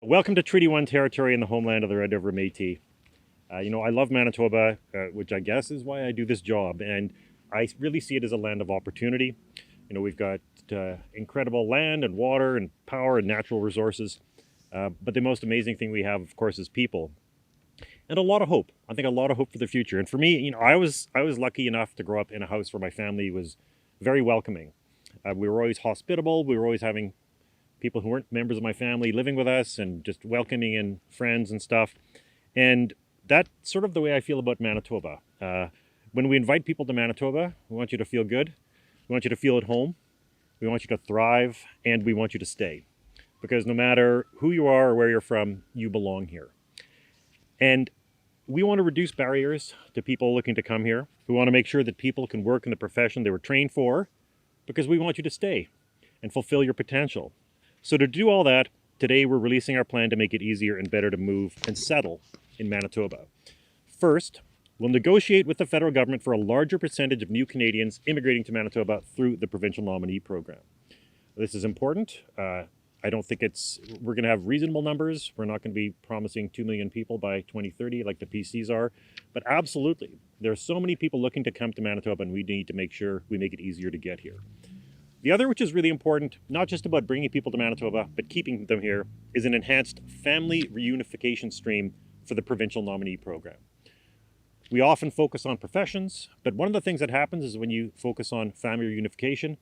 Welcome to Treaty 1 territory in the homeland of the Red River Métis. I love Manitoba, which I guess is why I do this job, and I really see it as a land of opportunity. We've got incredible land and water and power and natural resources, but the most amazing thing we have, of course, is people and a lot of hope. I think a lot of hope for the future. And for me, I was lucky enough to grow up in a house where my family was very welcoming. We were always hospitable. We were always having people who weren't members of my family living with us and just welcoming in friends and stuff. And that's sort of the way I feel about Manitoba. When we invite people to Manitoba, we want you to feel good. We want you to feel at home. We want you to thrive, and we want you to stay. Because no matter who you are or where you're from, you belong here. And we want to reduce barriers to people looking to come here. We want to make sure that people can work in the profession they were trained for, because we want you to stay and fulfill your potential. So to do all that, today we're releasing our plan to make it easier and better to move and settle in Manitoba. First, we'll negotiate with the federal government for a larger percentage of new Canadians immigrating to Manitoba through the provincial nominee program. This is important. I don't think we're going to have reasonable numbers. We're not going to be promising 2 million people by 2030 like the PCs are. But absolutely, there are so many people looking to come to Manitoba, and we need to make sure we make it easier to get here. The other, which is really important, not just about bringing people to Manitoba, but keeping them here, is an enhanced family reunification stream for the provincial nominee program. We often focus on professions, but one of the things that happens is when you focus on family reunification,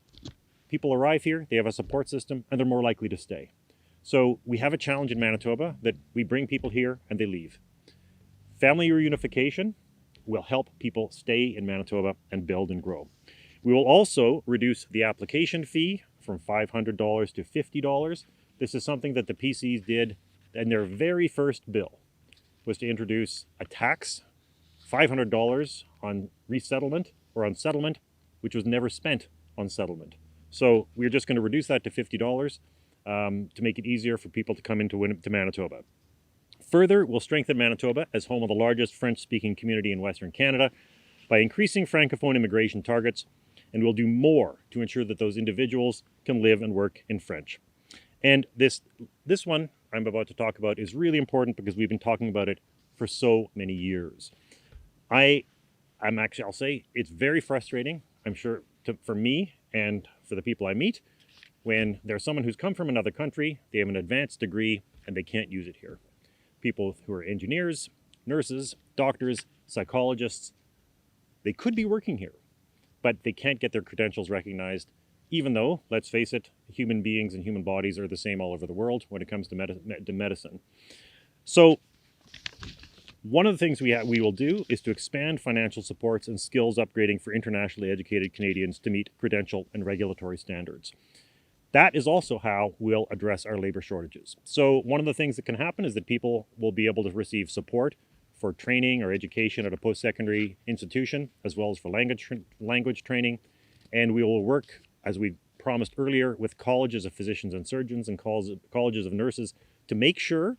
people arrive here, they have a support system, and they're more likely to stay. So we have a challenge in Manitoba that we bring people here and they leave. Family reunification will help people stay in Manitoba and build and grow. We will also reduce the application fee from $500 to $50. This is something that the PCs did in their very first bill, was to introduce a tax, $500 on resettlement or on settlement, which was never spent on settlement. So we're just going to reduce that to $50 to make it easier for people to come into Manitoba. Further, we'll strengthen Manitoba as home of the largest French-speaking community in Western Canada by increasing Francophone immigration targets, and we'll do more to ensure that those individuals can live and work in French. And this one I'm about to talk about is really important because we've been talking about it for so many years. I'll say it's very frustrating, I'm sure, for me and for the people I meet, when there's someone who's come from another country, they have an advanced degree, and they can't use it here. People who are engineers, nurses, doctors, psychologists, they could be working here, but they can't get their credentials recognized, even though, let's face it, human beings and human bodies are the same all over the world when it comes to medicine. So one of the things we will do is to expand financial supports and skills upgrading for internationally educated Canadians to meet credential and regulatory standards. That is also how we'll address our labor shortages. So one of the things that can happen is that people will be able to receive support for training or education at a post-secondary institution, as well as for language training. And we will work, as we promised earlier, with colleges of physicians and surgeons and colleges of nurses to make sure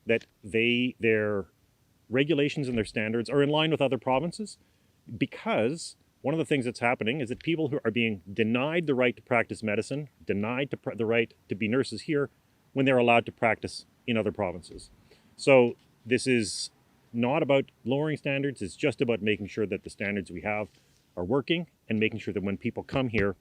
that their regulations and their standards are in line with other provinces, because one of the things that's happening is that people who are being denied the right to practice medicine, denied the right to be nurses here, when they're allowed to practice in other provinces. So this is not about lowering standards, it's just about making sure that the standards we have are working and making sure that when people come here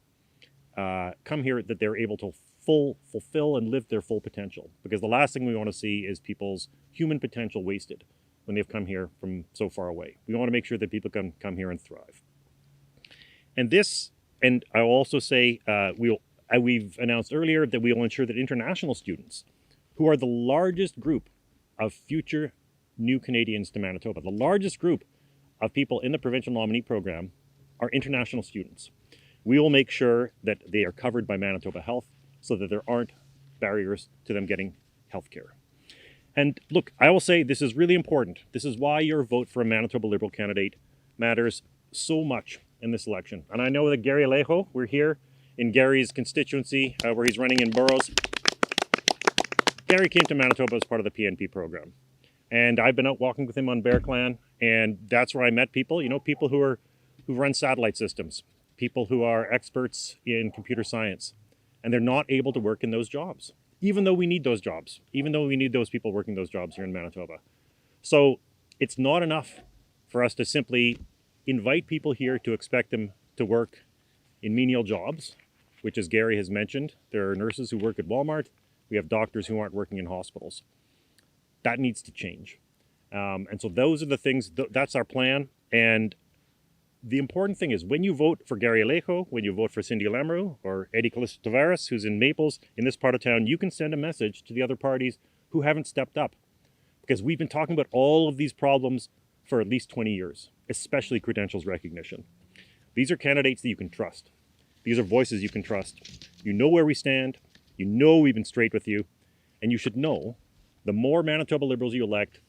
that they're able to fulfill and live their full potential. Because the last thing we want to see is people's human potential wasted when they've come here from so far away. We want to make sure that people can come here and thrive. And I'll also say we've announced earlier that we will ensure that international students, who are the largest group of future new Canadians to Manitoba, the largest group of people in the provincial nominee program, are international students. We will make sure that they are covered by Manitoba Health so that there aren't barriers to them getting health care. And look, I will say this is really important. This is why your vote for a Manitoba Liberal candidate matters so much in this election. And I know that Gary Alejo, we're here in Gary's constituency where he's running in boroughs. Gary came to Manitoba as part of the PNP program. And I've been out walking with him on Bear Clan, and that's where I met people, people who run satellite systems, people who are experts in computer science, and they're not able to work in those jobs. even though we need those jobs, even though we need those people working those jobs here in Manitoba. So it's not enough for us to simply invite people here to expect them to work in menial jobs, which, as Gary has mentioned, there are nurses who work at Walmart. We have doctors who aren't working in hospitals. That needs to change. And so those are the things, that's our plan. And the important thing is when you vote for Gary Alejo, when you vote for Cindy Lamoureux or Eddie Callisto Tavares, who's in Maples, in this part of town, you can send a message to the other parties who haven't stepped up. Because we've been talking about all of these problems for at least 20 years, especially credentials recognition. These are candidates that you can trust. These are voices you can trust. You know where we stand. You know we've been straight with you. And you should know the more Manitoba Liberals you elect,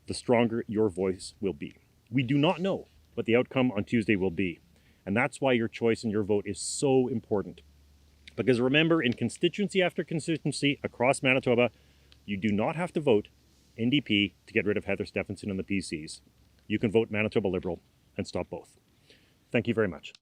the stronger your voice will be. We do not know what the outcome on Tuesday will be. And that's why your choice and your vote is so important. Because remember, in constituency after constituency across Manitoba, you do not have to vote NDP to get rid of Heather Stephenson and the PCs. You can vote Manitoba Liberal and stop both. Thank you very much.